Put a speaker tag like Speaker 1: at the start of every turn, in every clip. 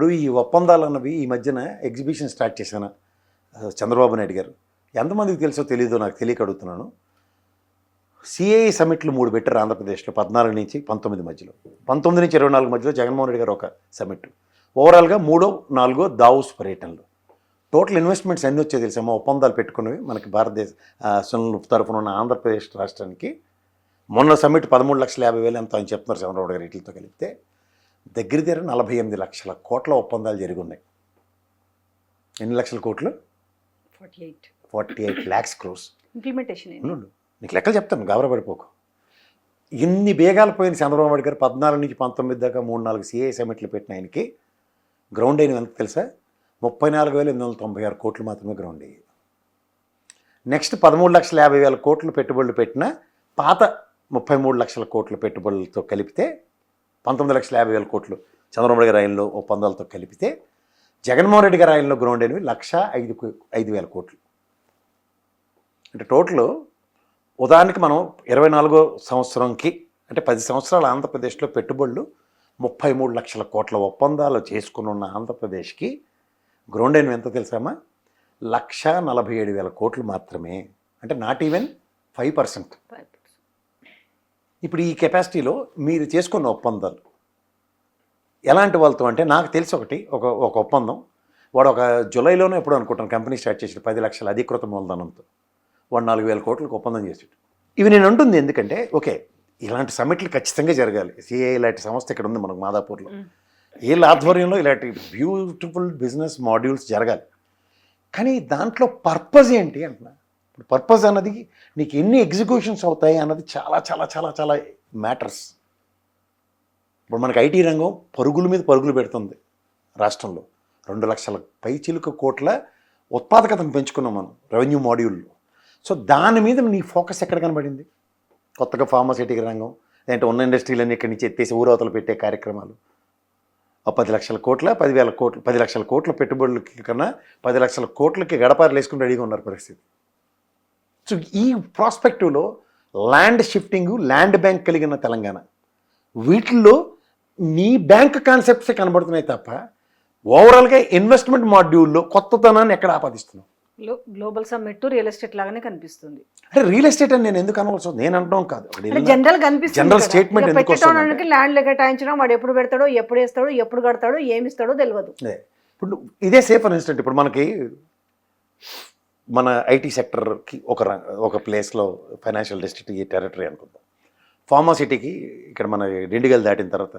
Speaker 1: ఇప్పుడు ఈ ఒప్పందాలు అన్నవి ఈ మధ్యన ఎగ్జిబిషన్ స్టార్ట్ చేశాను చంద్రబాబు నాయుడు గారు. ఎంతమందికి తెలుసో తెలీదో నాకు తెలియక అడుగుతున్నాను. సిఐ సమిట్లు 3 పెట్టారు ఆంధ్రప్రదేశ్లో 14 నుంచి 19 మధ్యలో. 19 నుంచి 24 మధ్యలో జగన్మోహన్ రెడ్డి గారు ఒక సమిట్. ఓవరాల్గా 3వ 4వ దావోస్ పర్యటనలు. టోటల్ ఇన్వెస్ట్మెంట్స్ ఎన్ని వచ్చాయి తెలుసమ్మా ఒప్పందాలు పెట్టుకున్నవి మనకి భారతదేశ తరఫున ఉన్న ఆంధ్రప్రదేశ్ రాష్ట్రానికి. మొన్న సమిట్ 13,50,000 ఎంతో అని చెప్తున్నారు చంద్రబాబు గారు. వీటితో కలిపితే దగ్గర 48 లక్షల కోట్ల ఒప్పందాలు జరిగి ఉన్నాయి. ఎన్ని లక్షల కోట్లు? 48 lakhs crores
Speaker 2: ఇంప్లిమెంటేషన్.
Speaker 1: నీకు లెక్కలు చెప్తాను, గాబరపడిపోకు. ఇన్ని బేగాలు పోయిన చంద్రబాబు నాయుడు గారు 14 నుంచి 19 దాకా 3-4 సిఐ సమిట్లు పెట్టిన ఆయనకి గ్రౌండ్ అయినవి ఎంత తెలుసా? 34,896 కోట్లు మాత్రమే గ్రౌండ్ అయ్యాయి. నెక్స్ట్ 13,50,000 కోట్లు పెట్టుబడులు పెట్టిన పాత 33 లక్షల కోట్ల పెట్టుబడులతో కలిపితే 19,50,000 కోట్లు చంద్రబాబు గారి ఆయనలో ఒప్పందాలతో కలిపితే జగన్మోహన్ రెడ్డి గారి ఆయనలో గ్రౌండ్ అయినవి 1,05,000 కోట్లు. అంటే టోటల్ ఉదాహరణకి మనం 24వ సంవత్సరంకి అంటే 10 సంవత్సరాల ఆంధ్రప్రదేశ్లో పెట్టుబడులు 33 లక్షల కోట్ల ఒప్పందాలు చేసుకుని ఉన్న ఆంధ్రప్రదేశ్కి గ్రౌండ్ అయినవి ఎంత తెలుసామా? 1,47,000 కోట్లు మాత్రమే. అంటే నాట్ ఈవెన్ 5%. ఇప్పుడు ఈ కెపాసిటీలో మీరు చేసుకున్న ఒప్పందాలు ఎలాంటి వాళ్ళతో అంటే నాకు తెలిసి ఒక ఒప్పందం వాడు ఒక జూలైలోనే ఎప్పుడు అనుకుంటాను కంపెనీ స్టార్ట్ చేసాడు 10 లక్షల అధికృత మూలధనంతో వాడు 4,000 కోట్లకు ఒప్పందం చేసాడు. ఇవి నేను అంటుంది ఎందుకంటే ఓకే ఇలాంటి సమిట్లు ఖచ్చితంగా జరగాలి. సిఐ ఇలాంటి సంస్థ ఇక్కడ ఉంది మనకు మాదాపూర్లో. వీళ్ళ ఆధ్వర్యంలో ఇలాంటి బ్యూటిఫుల్ బిజినెస్ మాడ్యూల్స్ జరగాలి. కానీ దాంట్లో పర్పస్ ఏంటి అంటున్నా. ఇప్పుడు పర్పస్ అన్నది నీకు ఎన్ని ఎగ్జిక్యూషన్స్ అవుతాయి అన్నది చాలా చాలా చాలా చాలా మ్యాటర్స్. ఇప్పుడు మనకి ఐటీ రంగం పరుగుల మీద పరుగులు పెడుతుంది రాష్ట్రంలో. 2 లక్షల పైచిలుక కోట్ల ఉత్పాదకతను పెంచుకున్నాం మనం రెవెన్యూ మాడ్యూల్లో. సో దాని మీద నీ ఫోకస్ ఎక్కడ కనబడింది? కొత్తగా ఫార్మాసిటికల్ రంగం అంటే ఉన్న ఇండస్ట్రీలన్నీ ఇక్కడి నుంచి ఎత్తేసి ఊరవతలు పెట్టే కార్యక్రమాలు. 10 లక్షల కోట్ల 10,000 కోట్లు 10 లక్షల కోట్ల పెట్టుబడులకి కన్నా 10 లక్షల కోట్లకి గడపారు వేసుకుని రెడీగా ఉన్నారు పరిస్థితి. సో ఈ ప్రాస్పెక్టివ్లో ల్యాండ్ షిఫ్టింగ్ ల్యాండ్ బ్యాంక్ కలిగిన తెలంగాణ వీటిల్లో నీ బ్యాంక్ కాన్సెప్ట్సే కనబడుతున్నాయి తప్ప ఓవరాల్గా ఇన్వెస్ట్మెంట్ మాడ్యూల్లో కొత్తతనాన్ని ఎక్కడ ఆపాదిస్తున్నావు?
Speaker 2: గ్లోబల్ సమ్మిట్ రియల్ ఎస్టేట్ లాగానే కనిపిస్తుంది.
Speaker 1: అంటే రియల్ ఎస్టేట్ అని నేను ఎందుకు అనవలసి నేను అంటాం కాదు,
Speaker 2: జనరల్ కనిపిస్తుంది.
Speaker 1: జనరల్ స్టేట్మెంట్ ఎందుకు
Speaker 2: వస్తుంది? ల్యాండ్ కేటాయించడం వాడు ఎప్పుడు పెడతాడో ఎప్పుడు వేస్తాడో ఎప్పుడు కడతాడో ఏమి ఇస్తాడో తెలియదు.
Speaker 1: ఇప్పుడు ఇదే సేఫర్ ఇన్స్టెంట్. ఇప్పుడు మనకి మన ఐటీ సెక్టర్కి ఒక ప్లేస్లో ఫైనాన్షియల్ డిస్ట్రిక్ట్ ఈ టెరిటరీ అనుకుందాం. ఫార్మాసిటీకి ఇక్కడ మన డిండిగల్ దాటిన తర్వాత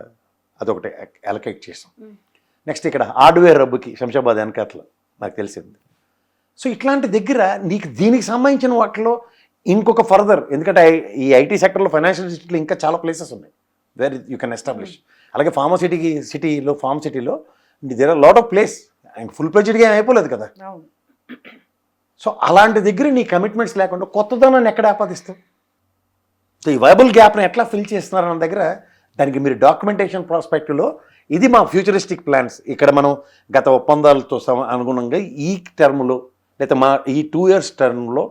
Speaker 1: అదొకటి అలొకేట్ చేసాం. నెక్స్ట్ ఇక్కడ హార్డ్వేర్ హబ్కి శంషాబాద్ వెనకాతలో నాకు తెలిసింది. సో ఇట్లాంటి దగ్గర నీకు దీనికి సంబంధించిన వాటిలో ఇంకొక ఫర్దర్, ఎందుకంటే ఈ ఐటీ సెక్టర్లో ఫైనాన్షియల్ డిస్ట్రిక్ట్లో ఇంకా చాలా ప్లేసెస్ ఉన్నాయి వేర్ యూ కెన్ ఎస్టాబ్లిష్. అలాగే సిటీలో ఫార్మ్ సిటీలో there are lot of place and full ప్లెడ్జ్డ్గా అయిపోలేదు కదా. సో అలాంటి దగ్గర నీ కమిట్మెంట్స్ లేకుండా కొత్తదనాన్ని ఎక్కడ ఆపాదిస్తావు? సో ఈ వైబుల్ గ్యాప్ని ఎట్లా ఫిల్ చేస్తున్నారన్న దగ్గర దానికి మీరు డాక్యుమెంటేషన్ ప్రాస్పెక్టివ్లో ఇది మా ఫ్యూచరిస్టిక్ ప్లాన్స్. ఇక్కడ మనం గత ఒప్పందాలతో అనుగుణంగా ఈ టర్మ్లో లేదా మా ఈ 2 years టర్మ్లో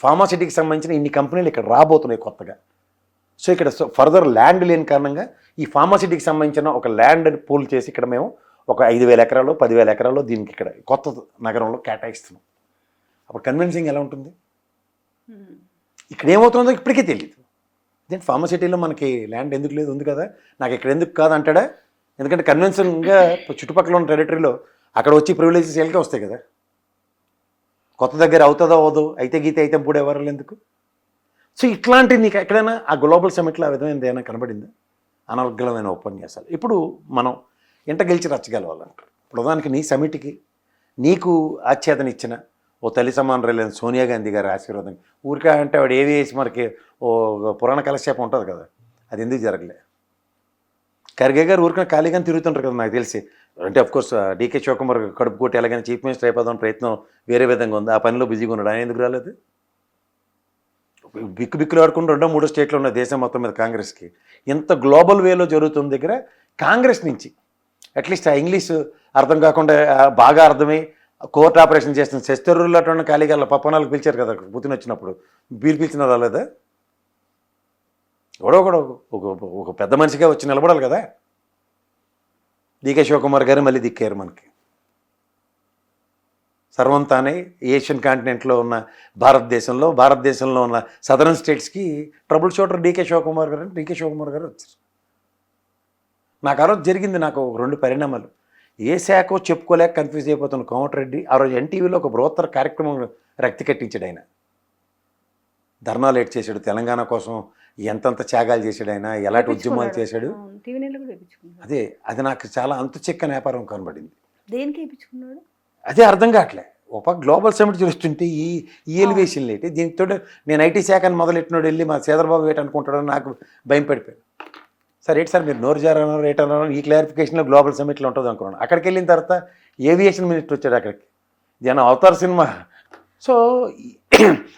Speaker 1: ఫార్మాసిటీకి సంబంధించిన ఇన్ని కంపెనీలు ఇక్కడ రాబోతున్నాయి కొత్తగా. సో ఇక్కడ ఫర్దర్ ల్యాండ్ లేని కారణంగా ఈ ఫార్మాసిటీకి సంబంధించిన ఒక ల్యాండ్ పూల్ చేసి ఇక్కడ మేము ఒక 5,000 ఎకరాలు 10,000 ఎకరాలు దీనికి ఇక్కడ కొత్త నగరంలో కేటాయిస్తున్నాం. అప్పుడు కన్విన్సింగ్ ఎలా ఉంటుంది? ఇక్కడ ఏమవుతుందో ఇప్పటికీ తెలియదు. దెన్ ఫార్మాసిటీలో మనకి ల్యాండ్ ఎందుకు లేదు, ఉంది కదా, నాకు ఇక్కడ ఎందుకు కాదు అంటాడా? ఎందుకంటే కన్వెన్షన్గా చుట్టుపక్కల ఉన్న టెరిటరీలో అక్కడ వచ్చి ప్రివిలేజెస్ ఎల్గా వస్తాయి కదా. కొత్త దగ్గర అవుతుందో అవదు, అయితే గీత అయితే ఇప్పుడు ఎవరు ఎందుకు? సో ఇట్లాంటి నీకు ఎక్కడైనా ఆ గ్లోబల్ సమిట్లో ఆ విధమైనది ఏమైనా కనబడిందా? అనర్గళమైన ఉపన్యాసాలు. ఇప్పుడు మనం ఎంట గెలిచి రచ్చగలవాలంటారు. ఇప్పుడు ఉదాహరణకి నీ సమిట్కి నీకు ఆచ్ఛేదన ఇచ్చిన ఓ తల్లి సమానరైన సోనియా గాంధీ గారి ఆశీర్వాదం ఊరికా అంటే వాడు ఏవి వేసి మనకి ఓ పురాణ కలక్షేపం ఉంటుంది కదా, అది ఎందుకు జరగలే? ఖర్గే గారు ఊరికైనా ఖాళీగానే తిరుగుతుంటారు కదా నాకు తెలిసి. అంటే అఫ్కోర్స్ డీకే శివకుమార్ కడుపు కొట్టి ఎలాగైనా చీఫ్ మినిస్టర్ అయిపోదాం ప్రయత్నం వేరే విధంగా ఉంది, ఆ పనిలో బిజీగా ఉన్నాడు. ఆయన ఎందుకు రాలేదు? బిక్కులు ఆడుకుంటూ 2-3 స్టేట్లు ఉన్న దేశం మొత్తం మీద కాంగ్రెస్కి ఎంత గ్లోబల్ వేలో జరుగుతున్న దగ్గర కాంగ్రెస్ నుంచి అట్లీస్ట్ ఆ ఇంగ్లీష్ అర్థం కాకుండా బాగా అర్థమై కోర్ట్ ఆపరేషన్ చేస్తున్న శస్త్రులు అటువంటి ఖాళీగా పప్పనాలకు పిలిచారు కదా పుతిన్ వచ్చినప్పుడు. పిలిచిన రాలేదా? ఎవడో కూడా ఒక పెద్ద మనిషిగా వచ్చి నిలబడాలి కదా. డికే శివకుమార్ గారు మళ్ళీ దిక్కారు మనకి. సర్వం తానే ఏషియన్ కాంటినెంట్లో ఉన్న భారతదేశంలో ఉన్న సదరన్ స్టేట్స్కి ట్రబుల్ షూటర్ డీకే శివకుమార్ గారు వచ్చారు. నాకు ఆ రోజు జరిగింది నాకు 2 పరిణామాలు. ఏ శాఖో చెప్పుకోలేక కన్ఫ్యూజ్ అయిపోతున్న కోమటిరెడ్డి ఆ రోజు ఎన్టీవీలో ఒక బృహత్తర కార్యక్రమం రక్తి కట్టించాడు ఆయన. ధర్నాలు ఏడ్ చేశాడు, తెలంగాణ కోసం ఎంతంత త్యాగాలు చేశాడు ఆయన, ఎలాంటి ఉద్యమాలు చేశాడు.
Speaker 2: టీవీ నెలలో కూడా వేయించుకున్నాడు.
Speaker 1: అది నాకు చాలా అంతుచిక్కని వ్యాపారం కనబడింది.
Speaker 2: దేనికి వేయించుకున్నాడు
Speaker 1: అదే అర్థం కావట్లే. ఒక గ్లోబల్ సమిట్ చూస్తుంటే ఈ ఎలివేషన్లు ఏంటి, దీంతో నేను ఐటీ శాఖను మొదలెట్టినోడు వెళ్ళి మా సేదరబాబు ఏంటి అనుకుంటాడని నాకు భయం పడిపోయాను. సార్ ఏంటి సార్ మీరు నోరు జారన్నారు ఏంటన్నారు, ఈ క్లారిఫికేషన్లో గ్లోబల్ సమిట్లో ఉంటుంది అనుకున్నాను. అక్కడికి వెళ్ళిన తర్వాత ఏవియేషన్ మినిస్టర్ వచ్చాడు అక్కడికి. జన అవతార్ సినిమా. సో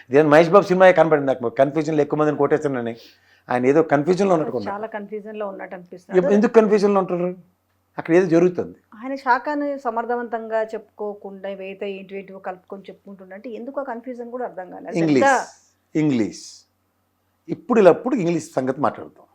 Speaker 1: ఇదేం మహేష్ బాబు సినిమా కనపడింది నాకు. కన్ఫ్యూజన్లో ఎక్కువ మందిని కొట్టేస్తున్నాను. ఆయన ఏదో కన్ఫ్యూజన్లో ఉన్నట్టుకున్నాను.
Speaker 2: చాలా కన్ఫ్యూజన్లో ఉన్నట్టు అనిపిస్తుంది.
Speaker 1: ఎందుకు కన్ఫ్యూజన్లో ఉంటారు? అక్కడ ఏదో జరుగుతుంది.
Speaker 2: ఆయన శాఖని సమర్థవంతంగా చెప్పుకోకుండా ఏవైతే ఏంటివో కలుపుకొని చెప్పుకుంటుండే ఎందుకు ఆ కన్ఫ్యూజన్ కూడా అర్థం కాలేదు.
Speaker 1: ఇంగ్లీష్ ఇప్పుడు ఇంగ్లీష్ సంగతి మాట్లాడతాం.